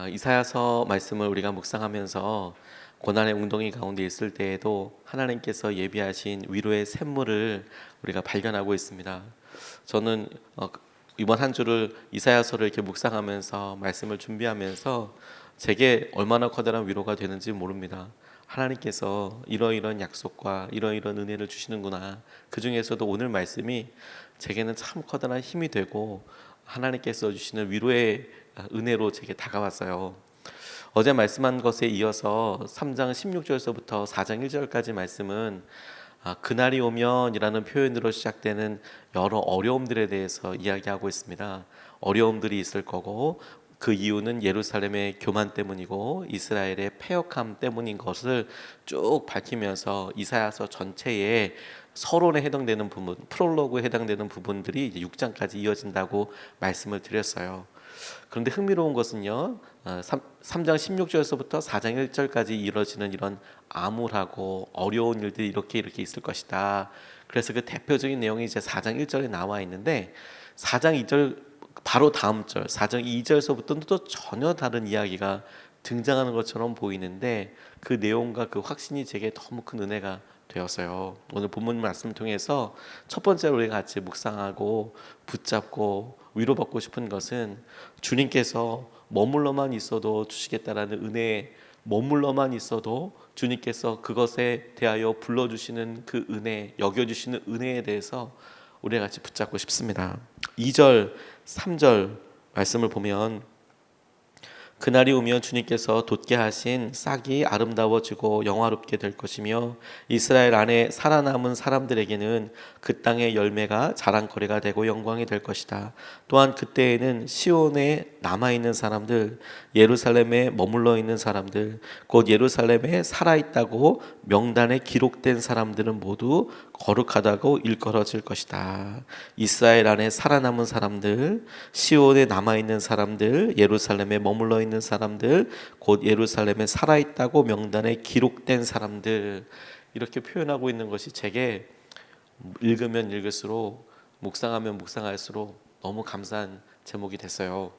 이사야서 말씀을 우리가 묵상하면서 고난의 웅덩이 가운데 있을 때에도 하나님께서 예비하신 위로의 샘물을 우리가 발견하고 있습니다. 저는 이번 한 주를 이사야서를 이렇게 묵상하면서 말씀을 준비하면서 제게 얼마나 커다란 위로가 되는지 모릅니다. 하나님께서 이러이러한 약속과 이러이러한 은혜를 주시는구나. 그 중에서도 오늘 말씀이 제게는 참 커다란 힘이 되고 하나님께서 주시는 위로의 은혜로 제게 다가왔어요. 어제 말씀한 것에 이어서 3장 16절에서부터 4장 1절까지 말씀은 그날이 오면이라는 표현으로 시작되는 여러 어려움들에 대해서 이야기하고 있습니다. 어려움들이 있을 거고 그 이유는 예루살렘의 교만 때문이고 이스라엘의 패역함 때문인 것을 쭉 밝히면서 이사야서 전체에 서론에 해당되는 부분, 프롤로그에 해당되는 부분들이 이제 6장까지 이어진다고 말씀을 드렸어요. 그런데 흥미로운 것은요, 3장 16절에서부터 4장 1절까지 이루어지는 이런 암울하고 어려운 일들이 이렇게 있을 것이다. 그래서 그 대표적인 내용이 이제 4장 1절에 나와 있는데 4장 2절 바로 다음 절 4장 2절에서부터는 또 전혀 다른 이야기가 등장하는 것처럼 보이는데 그 내용과 그 확신이 제게 너무 큰 은혜가 되었어요. 오늘 본문 말씀을 통해서 첫 번째로 우리가 같이 묵상하고 붙잡고 위로받고 싶은 것은 주님께서 머물러만 있어도 주시겠다라는 은혜에 머물러만 있어도 주님께서 그것에 대하여 불러주시는 그 은혜, 여겨주시는 은혜에 대해서 우리가 같이 붙잡고 싶습니다. 2절, 3절 말씀을 보면 그날이 오면 주님께서 돋게 하신 싹이 아름다워지고 영화롭게 될 것이며 이스라엘 안에 살아남은 사람들에게는 그 땅의 열매가 자랑거리가 되고 영광이 될 것이다. 또한 그때에는 시온에 남아있는 사람들, 예루살렘에 머물러 있는 사람들, 곧 예루살렘에 살아있다고 명단에 기록된 사람들은 모두 거룩하다고 일컬어질 것이다. 이스라엘 안에 살아남은 사람들, 시온에 남아있는 사람들, 예루살렘에 머물러 있는 사람들, 곧 예루살렘에 살아있다고 명단에 기록된 사람들, 이렇게 표현하고 있는 것이 제게 읽으면 읽을수록 묵상하면 묵상할수록 너무 감사한 제목이 됐어요.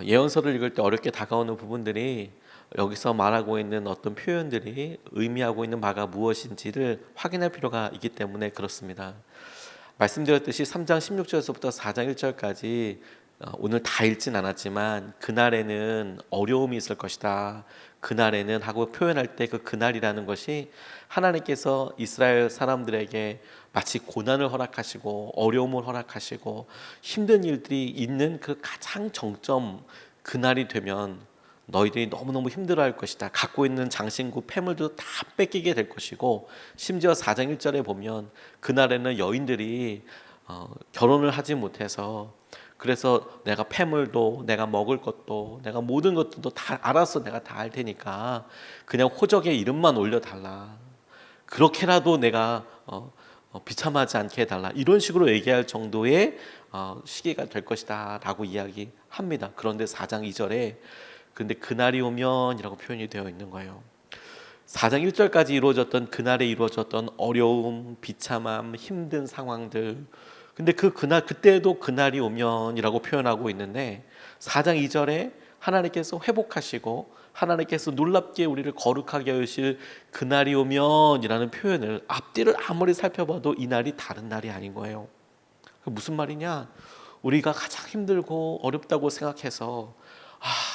예언서를 읽을 때 어렵게 다가오는 부분들이 여기서 말하고 있는 어떤 표현들이 의미하고 있는 바가 무엇인지를 확인할 필요가 있기 때문에 그렇습니다. 말씀드렸듯이 3장 16절에서부터 4장 1절까지 오늘 다 읽진 않았지만 그날에는 어려움이 있을 것이다. 그날에는 하고 표현할 때 그 그날이라는 것이 하나님께서 이스라엘 사람들에게 마치 고난을 허락하시고 어려움을 허락하시고 힘든 일들이 있는 그 가장 정점 그날이 되면 너희들이 너무너무 힘들어할 것이다. 갖고 있는 장신구 패물도 다 뺏기게 될 것이고 심지어 4장 1절에 보면 그날에는 여인들이 결혼을 하지 못해서 그래서 내가 패물도 내가 먹을 것도 내가 모든 것들도 다 알아서 내가 다 할 테니까 그냥 호적의 이름만 올려달라. 그렇게라도 내가 비참하지 않게 해달라. 이런 식으로 얘기할 정도의 시기가 될 것이다 라고 이야기합니다. 그런데 4장 2절에 근데 그날이 오면 이라고 표현이 되어 있는 거예요. 4장 1절까지 이루어졌던 그날에 이루어졌던 어려움, 비참함, 힘든 상황들, 근데 그날 그때도 그날이 오면이라고 표현하고 있는데 4장 2절에 하나님께서 회복하시고 하나님께서 놀랍게 우리를 거룩하게 하실 그날이 오면이라는 표현을 앞뒤를 아무리 살펴봐도 이 날이 다른 날이 아닌 거예요. 무슨 말이냐? 우리가 가장 힘들고 어렵다고 생각해서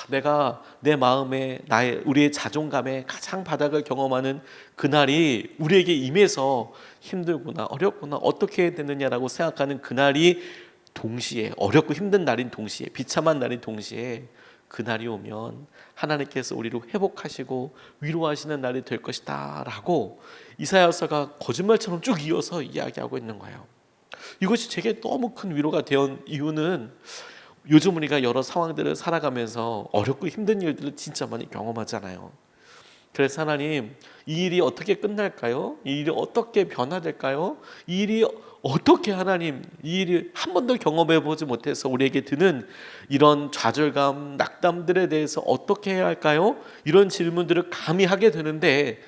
내가 내 마음에 우리의 자존감에 가장 바닥을 경험하는 그날이 우리에게 임해서 힘들구나 어렵구나 어떻게 해야 되느냐라고 생각하는 그날이 동시에 어렵고 힘든 날인 동시에 비참한 날인 동시에 그날이 오면 하나님께서 우리를 회복하시고 위로하시는 날이 될 것이다 라고 이사야서가 거짓말처럼 쭉 이어서 이야기하고 있는 거예요. 이것이 제게 너무 큰 위로가 된 이유는 요즘 우리가 여러 상황들을 살아가면서 어렵고 힘든 일들을 진짜 많이 경험하잖아요. 그래서 하나님, 이 일이 어떻게 끝날까요? 이 일이 어떻게 변화될까요? 이 일이 어떻게 하나님, 이 일이 한 번도 경험해 보지 못해서 우리에게 드는 이런 좌절감, 낙담들에 대해서 어떻게 해야 할까요? 이런 질문들을 감히 하게 되는데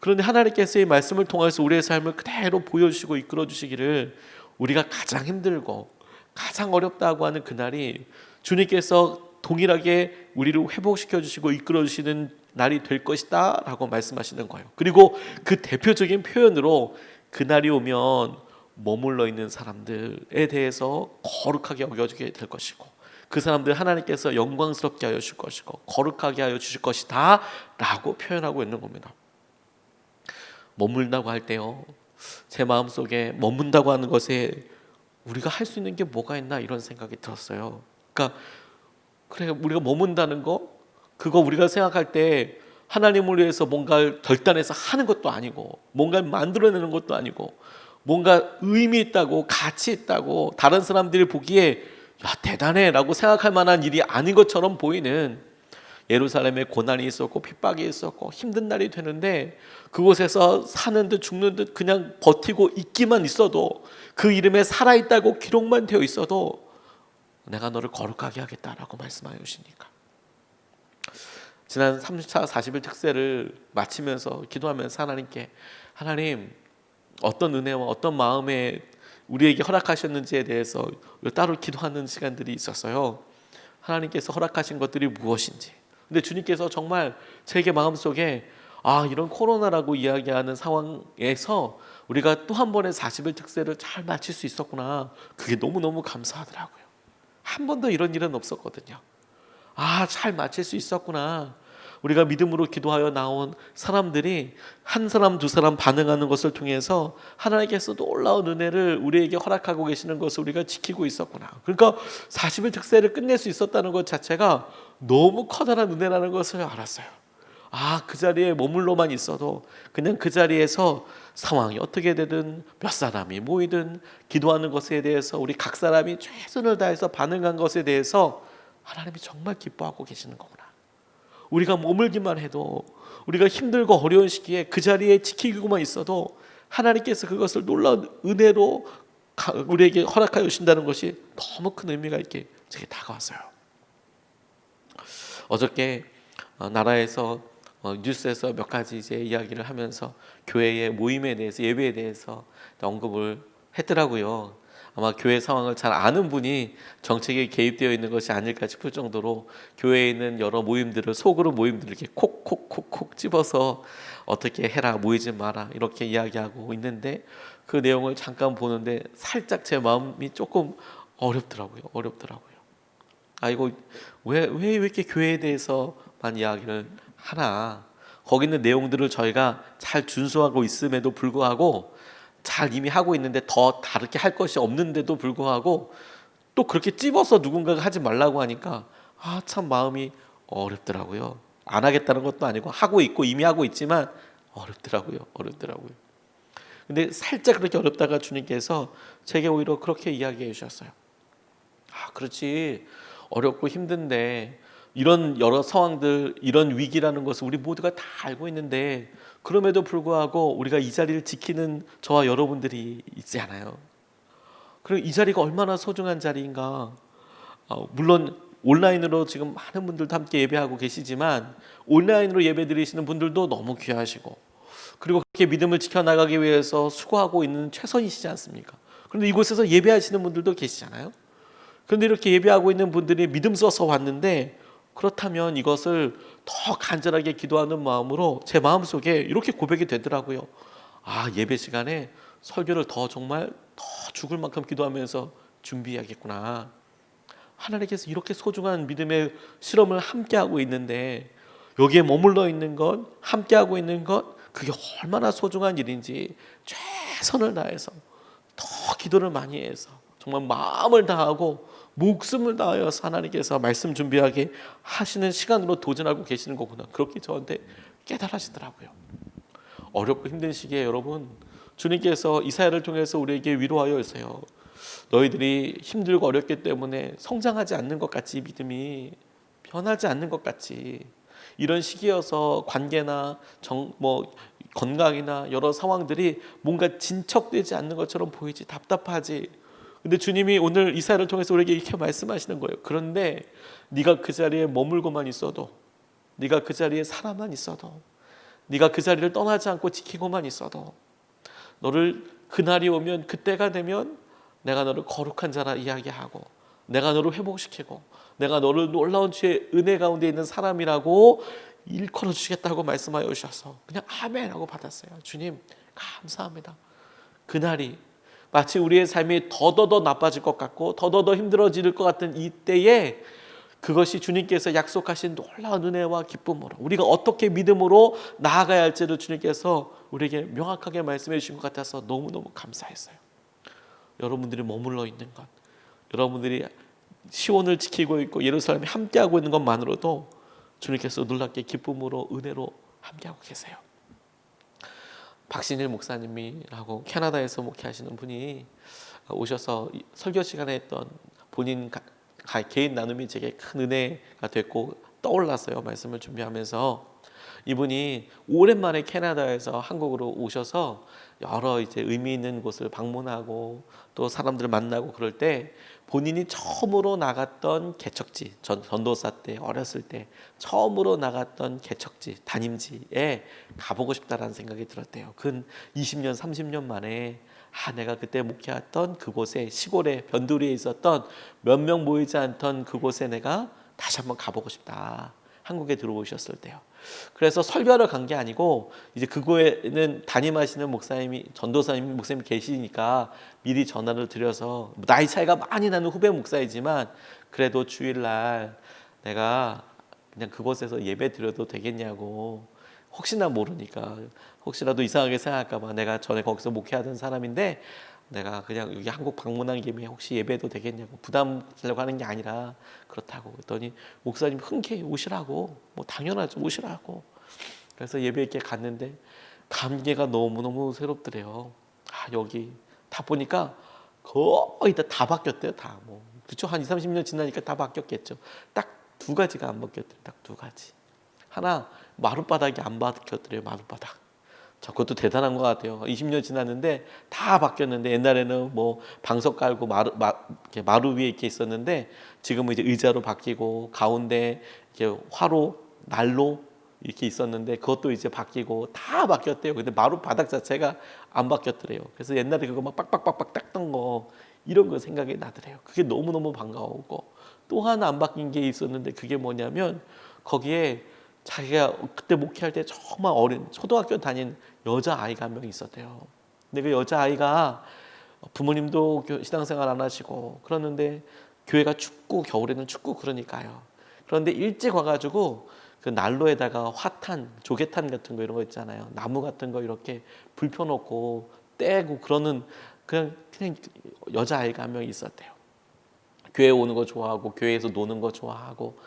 그런데 하나님께서 이 말씀을 통해서 우리의 삶을 그대로 보여주시고 이끌어 주시기를 우리가 가장 힘들고 가장 어렵다고 하는 그날이 주님께서 동일하게 우리를 회복시켜 주시고 이끌어 주시는 날이 될 것이다 라고 말씀하시는 거예요. 그리고 그 대표적인 표현으로 그날이 오면 머물러 있는 사람들에 대해서 거룩하게 여겨지게 될 것이고 그 사람들 하나님께서 영광스럽게 하여 주실 것이고 거룩하게 하여 주실 것이다 라고 표현하고 있는 겁니다. 머물다고 할 때요, 제 마음속에 머문다고 하는 것에 우리가 할 수 있는 게 뭐가 있나 이런 생각이 들었어요. 그러니까 그래, 우리가 머문다는 거, 그거 우리가 생각할 때 하나님을 위해서 뭔가를 결단해서 하는 것도 아니고 뭔가를 만들어내는 것도 아니고 뭔가 의미 있다고 가치 있다고 다른 사람들이 보기에 야 대단해 라고 생각할 만한 일이 아닌 것처럼 보이는 예루살렘에 고난이 있었고 핍박이 있었고 힘든 날이 되는데 그곳에서 사는 듯 죽는 듯 그냥 버티고 있기만 있어도 그 이름에 살아있다고 기록만 되어 있어도 내가 너를 거룩하게 하겠다라고 말씀하여 주시니까 지난 30차 40일 특세를 마치면서 기도하면서 하나님께 하나님 어떤 은혜와 어떤 마음에 우리에게 허락하셨는지에 대해서 따로 기도하는 시간들이 있었어요. 하나님께서 허락하신 것들이 무엇인지. 근데 주님께서 정말 제게 마음속에 이런 코로나라고 이야기하는 상황에서 우리가 또 한 번의 40일 특세를 잘 마칠 수 있었구나. 그게 너무너무 감사하더라고요. 한 번도 이런 일은 없었거든요. 잘 마칠 수 있었구나. 우리가 믿음으로 기도하여 나온 사람들이 한 사람 두 사람 반응하는 것을 통해서 하나님께서 놀라운 은혜를 우리에게 허락하고 계시는 것을 우리가 지키고 있었구나. 그러니까 40일 특세를 끝낼 수 있었다는 것 자체가 너무 커다란 은혜라는 것을 알았어요. 그 자리에 머물러만 있어도 그냥 그 자리에서 상황이 어떻게 되든 몇 사람이 모이든 기도하는 것에 대해서 우리 각 사람이 최선을 다해서 반응한 것에 대해서 하나님이 정말 기뻐하고 계시는 거구나. 우리가 머물기만 해도 우리가 힘들고 어려운 시기에 그 자리에 지키고만 있어도 하나님께서 그것을 놀라운 은혜로 우리에게 허락하여 주신다는 것이 너무 큰 의미가 있게 제게 다가왔어요. 어저께 나라에서 뉴스에서 몇 가지 이제 이야기를 하면서 교회의 모임에 대해서 예배에 대해서 언급을 했더라고요. 아마 교회 상황을 잘 아는 분이 정책에 개입되어 있는 것이 아닐까 싶을 정도로 교회에 있는 여러 모임들을 소그룹 모임들을 이렇게 콕콕콕콕 집어서 어떻게 해라 모이지 마라 이렇게 이야기하고 있는데 그 내용을 잠깐 보는데 살짝 제 마음이 조금 어렵더라고요. 이거 왜 이렇게 교회에 대해서만 이야기를 하나. 거기 있는 내용들을 저희가 잘 준수하고 있음에도 불구하고 잘 이미 하고 있는데 더 다르게 할 것이 없는데도 불구하고 또 그렇게 찝어서 누군가가 하지 말라고 하니까 참 마음이 어렵더라고요. 안 하겠다는 것도 아니고 하고 있고 이미 하고 있지만 어렵더라고요. 근데 살짝 그렇게 어렵다가 주님께서 제게 오히려 그렇게 이야기해 주셨어요. 그렇지. 어렵고 힘든데 이런 여러 상황들, 이런 위기라는 것을 우리 모두가 다 알고 있는데 그럼에도 불구하고 우리가 이 자리를 지키는 저와 여러분들이 있지 않아요. 그리고 이 자리가 얼마나 소중한 자리인가. 물론 온라인으로 지금 많은 분들도 함께 예배하고 계시지만 온라인으로 예배 드리시는 분들도 너무 귀하시고 그리고 그렇게 믿음을 지켜나가기 위해서 수고하고 있는 최선이시지 않습니까? 그런데 이곳에서 예배하시는 분들도 계시잖아요. 그런데 이렇게 예배하고 있는 분들이 믿음 써서 왔는데 그렇다면 이것을 더 간절하게 기도하는 마음으로 제 마음속에 이렇게 고백이 되더라고요. 예배 시간에 설교를 정말 더 죽을 만큼 기도하면서 준비해야겠구나. 하나님께서 이렇게 소중한 믿음의 실험을 함께하고 있는데 여기에 머물러 있는 것, 함께하고 있는 것 그게 얼마나 소중한 일인지 최선을 다해서 더 기도를 많이 해서 정말 마음을 다하고 목숨을 다하여서 하나님께서 말씀 준비하게 하시는 시간으로 도전하고 계시는 거구나. 그렇게 저한테 깨달아지더라고요. 어렵고 힘든 시기에 여러분 주님께서 이사야를 통해서 우리에게 위로하여 주세요. 너희들이 힘들고 어렵기 때문에 성장하지 않는 것 같이 믿음이 변하지 않는 것 같이 이런 시기여서 관계나 건강이나 여러 상황들이 뭔가 진척되지 않는 것처럼 보이지 답답하지. 근데 주님이 오늘 이사야를 통해서 우리에게 이렇게 말씀하시는 거예요. 그런데 네가 그 자리에 머물고만 있어도 네가 그 자리에 살아만 있어도 네가 그 자리를 떠나지 않고 지키고만 있어도 너를 그날이 오면 그때가 되면 내가 너를 거룩한 자라 이야기하고 내가 너를 회복시키고 내가 너를 놀라운 주의 은혜 가운데 있는 사람이라고 일컬어 주시겠다고 말씀하여 주셔서 그냥 아멘 하고 받았어요. 주님 감사합니다. 그날이 마치 우리의 삶이 더더더 나빠질 것 같고 더더더 힘들어질 것 같은 이때에 그것이 주님께서 약속하신 놀라운 은혜와 기쁨으로 우리가 어떻게 믿음으로 나아가야 할지를 주님께서 우리에게 명확하게 말씀해 주신 것 같아서 너무너무 감사했어요. 여러분들이 머물러 있는 것, 여러분들이 시온을 지키고 있고 예루살렘에 함께하고 있는 것만으로도 주님께서 놀랍게 기쁨으로 은혜로 함께하고 계세요. 박신일 목사님이라고 캐나다에서 목회하시는 분이 오셔서 설교 시간에 했던 본인 개인 나눔이 제게 큰 은혜가 됐고 떠올랐어요. 말씀을 준비하면서 이분이 오랜만에 캐나다에서 한국으로 오셔서 여러 이제 의미 있는 곳을 방문하고 또 사람들을 만나고 그럴 때 본인이 처음으로 나갔던 개척지, 전도사 때 어렸을 때 처음으로 나갔던 개척지, 담임지에 가보고 싶다라는 생각이 들었대요. 근 20년, 30년 만에 내가 그때 목회했던 그곳에 시골에 변두리에 있었던 몇 명 모이지 않던 그곳에 내가 다시 한번 가보고 싶다. 한국에 들어오셨을 때요. 그래서 설교하러 간 게 아니고 이제 그곳에는 담임하시는 목사님이 전도사님 목사님이 계시니까 미리 전화를 드려서 나이 차이가 많이 나는 후배 목사이지만 그래도 주일날 내가 그냥 그곳에서 예배 드려도 되겠냐고 혹시나 모르니까 혹시라도 이상하게 생각할까 봐 내가 전에 거기서 목회하던 사람인데 내가 그냥 여기 한국 방문한 김에 혹시 예배도 되겠냐고 부담 주려고 하는 게 아니라 그렇다고 그랬더니 목사님 흔쾌히 오시라고 뭐 당연하죠 오시라고 그래서 예배 있게 갔는데 감개가 너무너무 새롭더래요. 여기 다 보니까 거의 다 바뀌었대요. 다 뭐 그쵸 한 20, 30년 지나니까 다 바뀌었겠죠. 딱 두 가지가 안 바뀌었대요. 딱 두 가지. 하나 마룻바닥이 안 바뀌었더래요. 마룻바닥. 그것도 대단한 것 같아요. 20년 지났는데 다 바뀌었는데 옛날에는 뭐 방석 깔고 마루 위에 이렇게 있었는데 지금은 이제 의자로 바뀌고 가운데 이렇게 화로 난로 이렇게 있었는데 그것도 이제 바뀌고 다 바뀌었대요. 근데 마루 바닥 자체가 안 바뀌었더래요. 그래서 옛날에 그거 막 빡빡빡빡 닦던 거 이런 거 생각이 나더래요. 그게 너무너무 반가웠고 또 하나 안 바뀐 게 있었는데 그게 뭐냐면 거기에 자기가 그때 목회할 때 정말 어린 초등학교 다닌 여자아이가 한 명 있었대요. 근데 그 여자아이가 부모님도 신앙생활 안 하시고 그러는데 교회가 춥고 겨울에는 춥고 그러니까요. 그런데 일찍 와가지고 그 난로에다가 화탄, 조개탄 같은 거 이런 거 있잖아요. 나무 같은 거 이렇게 불 펴놓고 떼고 그러는 그냥 여자아이가 한 명 있었대요. 교회 오는 거 좋아하고 교회에서 노는 거 좋아하고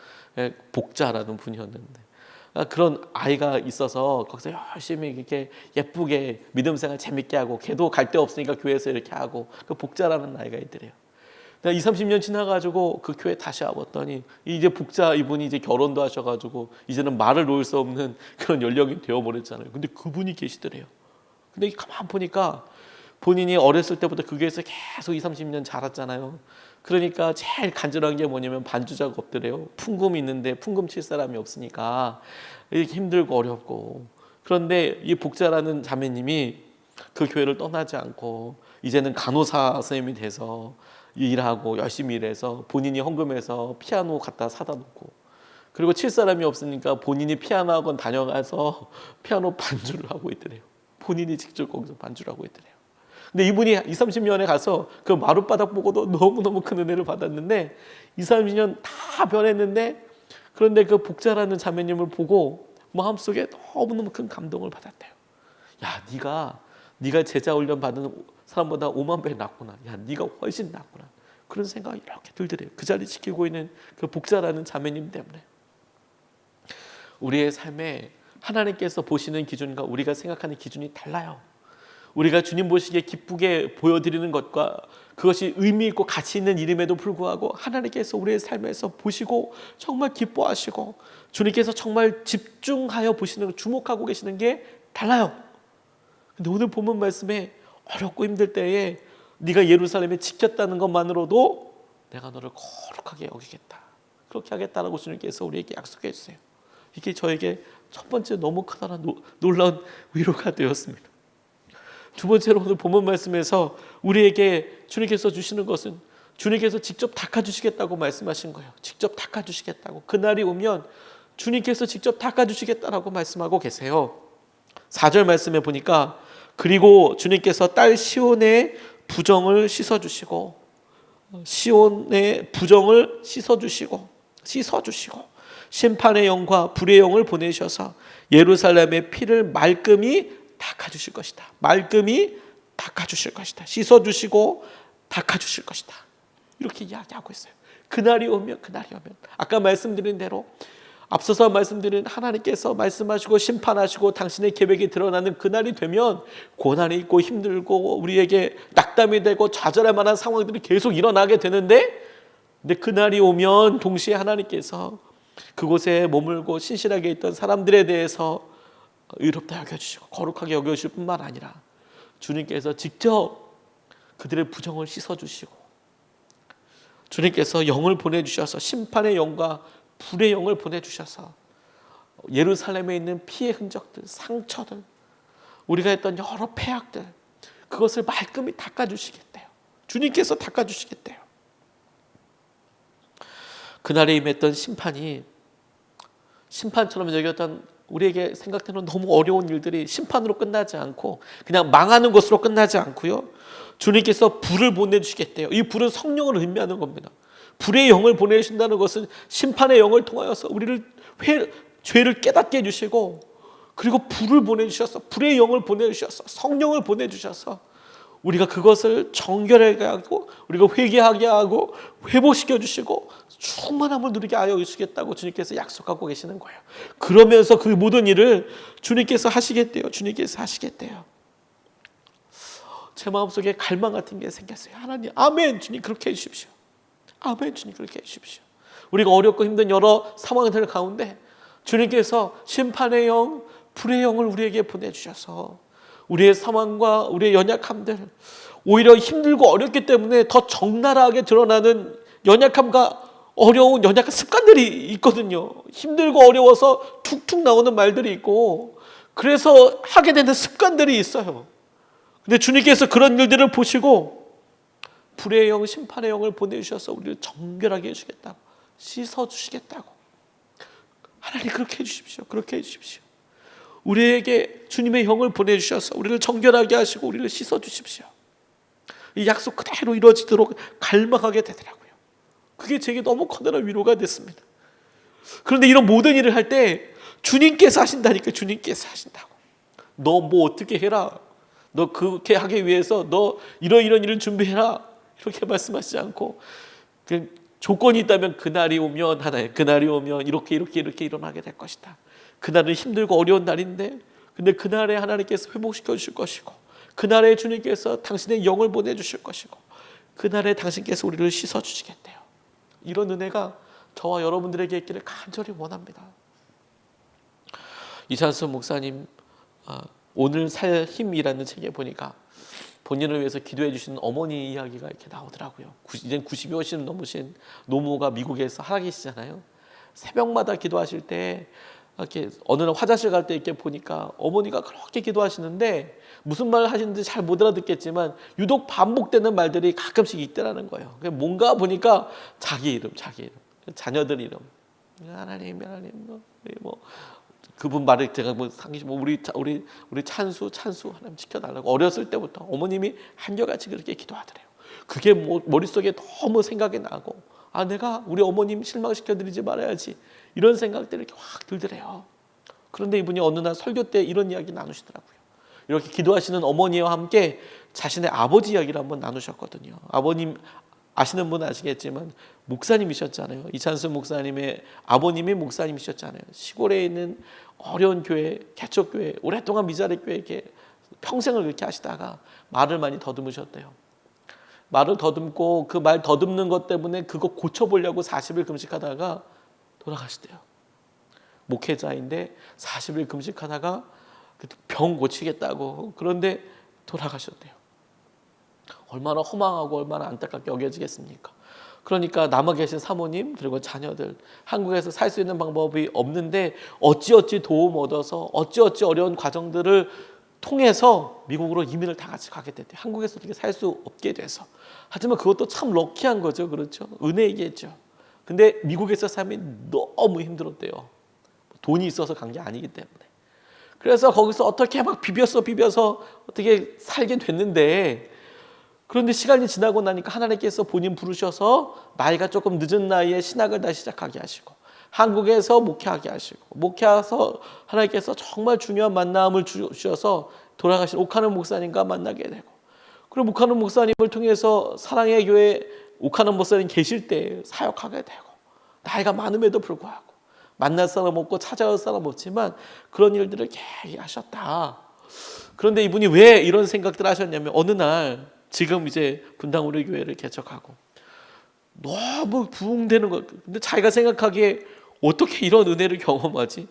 복자라는 분이었는데 그런 아이가 있어서 거기서 열심히 이렇게 예쁘게 믿음 생활 재밌게 하고 걔도 갈 데 없으니까 교회에서 이렇게 하고 그 복자라는 아이가 있더래요. 20, 30년 지나가지고 그 교회 다시 와봤더니 이제 복자 이분이 이제 결혼도 하셔가지고 이제는 말을 놓을 수 없는 그런 연령이 되어버렸잖아요. 근데 그분이 계시더래요. 근데 가만 보니까 본인이 어렸을 때부터 그 교회에서 계속 20, 30년 자랐잖아요. 그러니까 제일 간절한 게 뭐냐면 반주자가 없더래요. 풍금이 있는데 풍금 칠 사람이 없으니까 이렇게 힘들고 어렵고. 그런데 이 복자라는 자매님이 그 교회를 떠나지 않고 이제는 간호사 선생님이 돼서 일하고 열심히 일해서 본인이 헌금해서 피아노 갖다 사다 놓고 그리고 칠 사람이 없으니까 본인이 피아노 학원 다녀가서 피아노 반주를 하고 있더래요. 본인이 직접 거기서 반주를 하고 있더래요. 근데 이분이 20, 30년에 가서 그 마룻바닥 보고도 너무너무 큰 은혜를 받았는데 20, 30년 다 변했는데 그런데 그 복자라는 자매님을 보고 마음속에 너무너무 큰 감동을 받았대요. 야, 네가 제자 훈련 받은 사람보다 5만 배 낫구나. 야, 네가 훨씬 낫구나. 그런 생각이 이렇게 들더래요. 그 자리 지키고 있는 그 복자라는 자매님 때문에. 우리의 삶에 하나님께서 보시는 기준과 우리가 생각하는 기준이 달라요. 우리가 주님 보시기에 기쁘게 보여드리는 것과 그것이 의미 있고 가치 있는 일임에도 불구하고 하나님께서 우리의 삶에서 보시고 정말 기뻐하시고 주님께서 정말 집중하여 보시는 주목하고 계시는 게 달라요. 근데 오늘 본문 말씀에 어렵고 힘들 때에 네가 예루살렘에 지켰다는 것만으로도 내가 너를 거룩하게 여기겠다. 그렇게 하겠다라고 주님께서 우리에게 약속해 주세요. 이게 저에게 첫 번째 너무 커다란 놀라운 위로가 되었습니다. 두 번째로 오늘 본문 말씀에서 우리에게 주님께서 주시는 것은 주님께서 직접 닦아주시겠다고 말씀하신 거예요. 직접 닦아주시겠다고. 그날이 오면 주님께서 직접 닦아주시겠다라고 말씀하고 계세요. 4절 말씀에 보니까 그리고 주님께서 딸 시온의 부정을 씻어주시고 시온의 부정을 씻어주시고 심판의 영과 불의 영을 보내셔서 예루살렘의 피를 말끔히 닦아주실 것이다. 말끔히 닦아주실 것이다. 씻어주시고 닦아주실 것이다. 이렇게 이야기하고 있어요. 그날이 오면 아까 말씀드린 대로 앞서서 말씀드린 하나님께서 말씀하시고 심판하시고 당신의 계획이 드러나는 그날이 되면 고난이 있고 힘들고 우리에게 낙담이 되고 좌절할 만한 상황들이 계속 일어나게 되는데, 근데 그날이 오면 동시에 하나님께서 그곳에 머물고 신실하게 있던 사람들에 대해서 의롭다 여겨주시고 거룩하게 여겨주실 뿐만 아니라 주님께서 직접 그들의 부정을 씻어주시고 주님께서 영을 보내주셔서 심판의 영과 불의 영을 보내주셔서 예루살렘에 있는 피의 흔적들, 상처들, 우리가 했던 여러 패악들, 그것을 말끔히 닦아주시겠대요. 주님께서 닦아주시겠대요. 그날에 임했던 심판이 심판처럼 여겼던 우리에게 생각되는 너무 어려운 일들이 심판으로 끝나지 않고 그냥 망하는 것으로 끝나지 않고요, 주님께서 불을 보내주시겠대요. 이 불은 성령을 의미하는 겁니다. 불의 영을 보내신다는 것은 심판의 영을 통하여서 우리를 죄를 깨닫게 해주시고, 그리고 불을 보내주셔서 불의 영을 보내주셔서 성령을 보내주셔서 우리가 그것을 정결하게 하고 우리가 회개하게 하고 회복시켜 주시고 충만함을 누리게 하여 주시겠다고 주님께서 약속하고 계시는 거예요. 그러면서 그 모든 일을 주님께서 하시겠대요. 주님께서 하시겠대요. 제 마음속에 갈망 같은 게 생겼어요. 하나님, 아멘. 주님 그렇게 해주십시오. 아멘. 주님 그렇게 해주십시오. 우리가 어렵고 힘든 여러 상황들 가운데 주님께서 심판의 영, 불의 영을 우리에게 보내주셔서 우리의 상황과 우리의 연약함들, 오히려 힘들고 어렵기 때문에 더 적나라하게 드러나는 연약함과 어려운 연약한 습관들이 있거든요. 힘들고 어려워서 툭툭 나오는 말들이 있고 그래서 하게 되는 습관들이 있어요. 근데 주님께서 그런 일들을 보시고 불의 영, 심판의 영을 보내주셔서 우리를 정결하게 해주겠다고, 씻어주시겠다고. 하나님 그렇게 해주십시오. 그렇게 해주십시오. 우리에게 주님의 영을 보내주셔서 우리를 정결하게 하시고 우리를 씻어주십시오. 이 약속 그대로 이루어지도록 갈망하게 되더라고요. 그게 제게 너무 커다란 위로가 됐습니다. 그런데 이런 모든 일을 할 때 주님께서 하신다니까. 주님께서 하신다고. 너 뭐 어떻게 해라, 너 그렇게 하기 위해서 너 이런 일을 준비해라, 이렇게 말씀하시지 않고 조건이 있다면 그날이 오면 하나님, 그날이 오면 이렇게 일어나게 될 것이다. 그날은 힘들고 어려운 날인데 근데 그날에 하나님께서 회복시켜 주실 것이고 그날에 주님께서 당신의 영을 보내주실 것이고 그날에 당신께서 우리를 씻어주시겠대요. 이런 은혜가 저와 여러분들에게 있기를 간절히 원합니다. 이찬수 목사님 오늘 살 힘이라는 책에 보니까 본인을 위해서 기도해 주시는 어머니 이야기가 이렇게 나오더라고요. 이제 90이 훨씬 넘으신 노모가 미국에서 살아계시잖아요. 새벽마다 기도하실 때 이렇게 어느 날 화장실 갈 때 이렇게 보니까 어머니가 그렇게 기도하시는데 무슨 말 하시는지 잘 못 알아듣겠지만 유독 반복되는 말들이 가끔씩 있더라는 거예요. 뭔가 보니까 자기 이름, 자녀들 이름, 하나님, 뭐 그분 말을 제가 우리 찬수 하나님 지켜달라고 어렸을 때부터 어머님이 한결같이 그렇게 기도하더래요. 그게 머릿속에 너무 생각이 나고 내가 우리 어머님 실망시켜드리지 말아야지 이런 생각들이 이렇게 확 들더래요. 그런데 이분이 어느 날 설교 때 이런 이야기 나누시더라고요. 이렇게 기도하시는 어머니와 함께 자신의 아버지 이야기를 한번 나누셨거든요. 아버님 아시는 분은 아시겠지만 목사님이셨잖아요. 이찬수 목사님의 아버님이 목사님이셨잖아요. 시골에 있는 어려운 교회, 개척교회, 오랫동안 미자리 교회 이렇게 평생을 그렇게 하시다가 말을 많이 더듬으셨대요. 말을 더듬고 그 말 더듬는 것 때문에 그거 고쳐보려고 40일 금식하다가 돌아가시대요. 목회자인데 40일 금식하다가 병 고치겠다고 그런데 돌아가셨대요. 얼마나 허망하고 얼마나 안타깝게 여겨지겠습니까? 그러니까 남아 계신 사모님 그리고 자녀들 한국에서 살 수 있는 방법이 없는데 어찌 도움 얻어서 어찌 어려운 과정들을 통해서 미국으로 이민을 다 같이 가게 됐대요. 한국에서 어떻게 살 수 없게 돼서. 하지만 그것도 참 럭키한 거죠. 그렇죠? 은혜이겠죠. 근데 미국에서 삶이 너무 힘들었대요. 돈이 있어서 간 게 아니기 때문에. 그래서 거기서 어떻게 막 비벼서 어떻게 살게 됐는데, 그런데 시간이 지나고 나니까 하나님께서 본인 부르셔서 나이가 조금 늦은 나이에 신학을 다시 시작하게 하시고, 한국에서 목회하게 하시고, 목회해서 하나님께서 정말 중요한 만남을 주셔서 돌아가신 오카노 목사님과 만나게 되고, 그리고 오카노 목사님을 통해서 사랑의 교회 오카노 목사님 계실 때 사역하게 되고, 나이가 많음에도 불구하고 만날 사람 없고 찾아올 사람 없지만 그런 일들을 계속 하셨다. 그런데 이분이 왜 이런 생각들을 하셨냐면, 어느 날 지금 이제 분당 우리 교회를 개척하고 너무 부흥되는 것. 근데 자기가 생각하기에 어떻게 이런 은혜를 경험하지?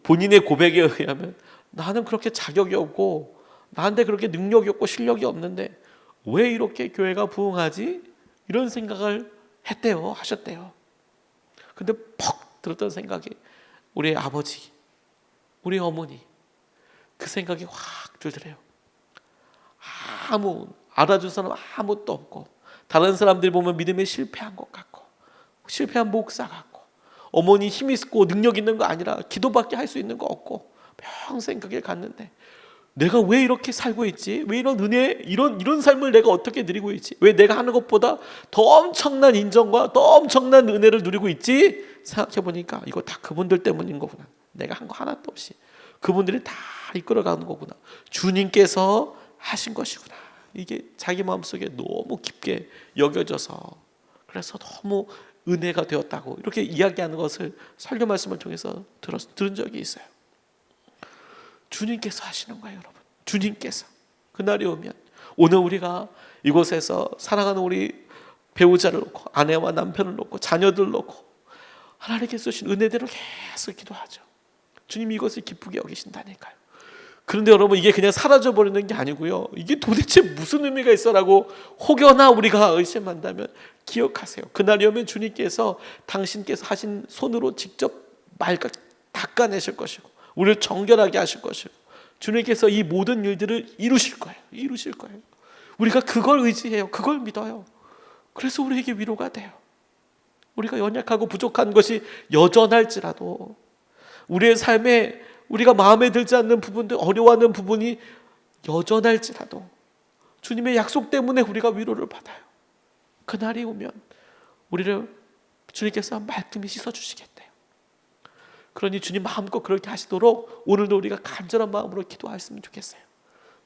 본인의 고백에 의하면 나는 그렇게 자격이 없고 나한테 그렇게 능력이 없고 실력이 없는데 왜 이렇게 교회가 부흥하지? 이런 생각을 하셨대요. 근데 퍽 들었던 생각이 우리 아버지, 우리 어머니, 그 생각이 확 들더래요. 아무 알아준 사람 아무것도 없고, 다른 사람들이 보면 믿음에 실패한 것 같고, 실패한 목사 같고, 어머니 힘 있고 능력 있는 거 아니라 기도밖에 할 수 있는 거 없고 평생 그게 갔는데 내가 왜 이렇게 살고 있지? 왜 이런 은혜, 이런 삶을 내가 어떻게 누리고 있지? 왜 내가 하는 것보다 더 엄청난 인정과 더 엄청난 은혜를 누리고 있지? 생각해 보니까 이거 다 그분들 때문인 거구나. 내가 한 거 하나도 없이 그분들이 다 이끌어가는 거구나. 주님께서 하신 것이구나. 이게 자기 마음속에 너무 깊게 여겨져서, 그래서 너무 은혜가 되었다고 이렇게 이야기하는 것을 설교 말씀을 통해서 들은 적이 있어요. 주님께서 하시는 거예요, 여러분. 주님께서. 그날이 오면, 오늘 우리가 이곳에서 사랑하는 우리 배우자를 놓고, 아내와 남편을 놓고, 자녀들을 놓고 하나님께서 주신 은혜대로 계속 기도하죠. 주님이 이것을 기쁘게 여기신다니까요. 그런데 여러분, 이게 그냥 사라져버리는 게 아니고요, 이게 도대체 무슨 의미가 있어라고 혹여나 우리가 의심한다면 기억하세요. 그날이 오면 주님께서 당신께서 하신 손으로 직접 닦아내실 것이고, 우리를 정결하게 하실 것이고, 주님께서 이 모든 일들을 이루실 거예요. 우리가 그걸 의지해요. 그걸 믿어요. 그래서 우리에게 위로가 돼요. 우리가 연약하고 부족한 것이 여전할지라도, 우리의 삶에 우리가 마음에 들지 않는 부분들, 어려워하는 부분이 여전할지라도 주님의 약속 때문에 우리가 위로를 받아요. 그날이 오면 우리를 주님께서 말끔히 씻어주시겠대요. 그러니 주님 마음껏 그렇게 하시도록 오늘도 우리가 간절한 마음으로 기도했으면 좋겠어요.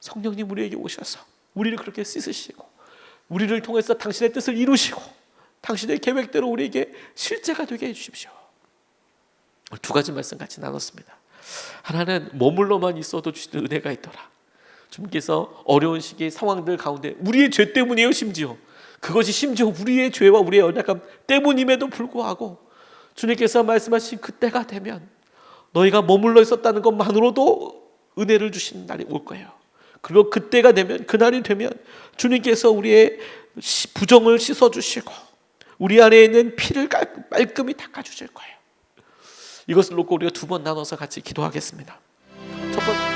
성령님 우리에게 오셔서 우리를 그렇게 씻으시고, 우리를 통해서 당신의 뜻을 이루시고, 당신의 계획대로 우리에게 실제가 되게 해주십시오. 두 가지 말씀 같이 나눴습니다. 하나는 머물러만 있어도 주시는 은혜가 있더라. 주님께서 어려운 시기의 상황들 가운데, 우리의 죄 때문이에요. 그것이 심지어 우리의 죄와 우리의 연약함 때문임에도 불구하고 주님께서 말씀하신 그때가 되면 너희가 머물러 있었다는 것만으로도 은혜를 주시는 날이 올 거예요. 그리고 그때가 되면, 그날이 되면 주님께서 우리의 부정을 씻어주시고 우리 안에 있는 피를 깔끔히 닦아주실 거예요. 이것을 놓고 우리가 두 번 나눠서 같이 기도하겠습니다. 첫 번째,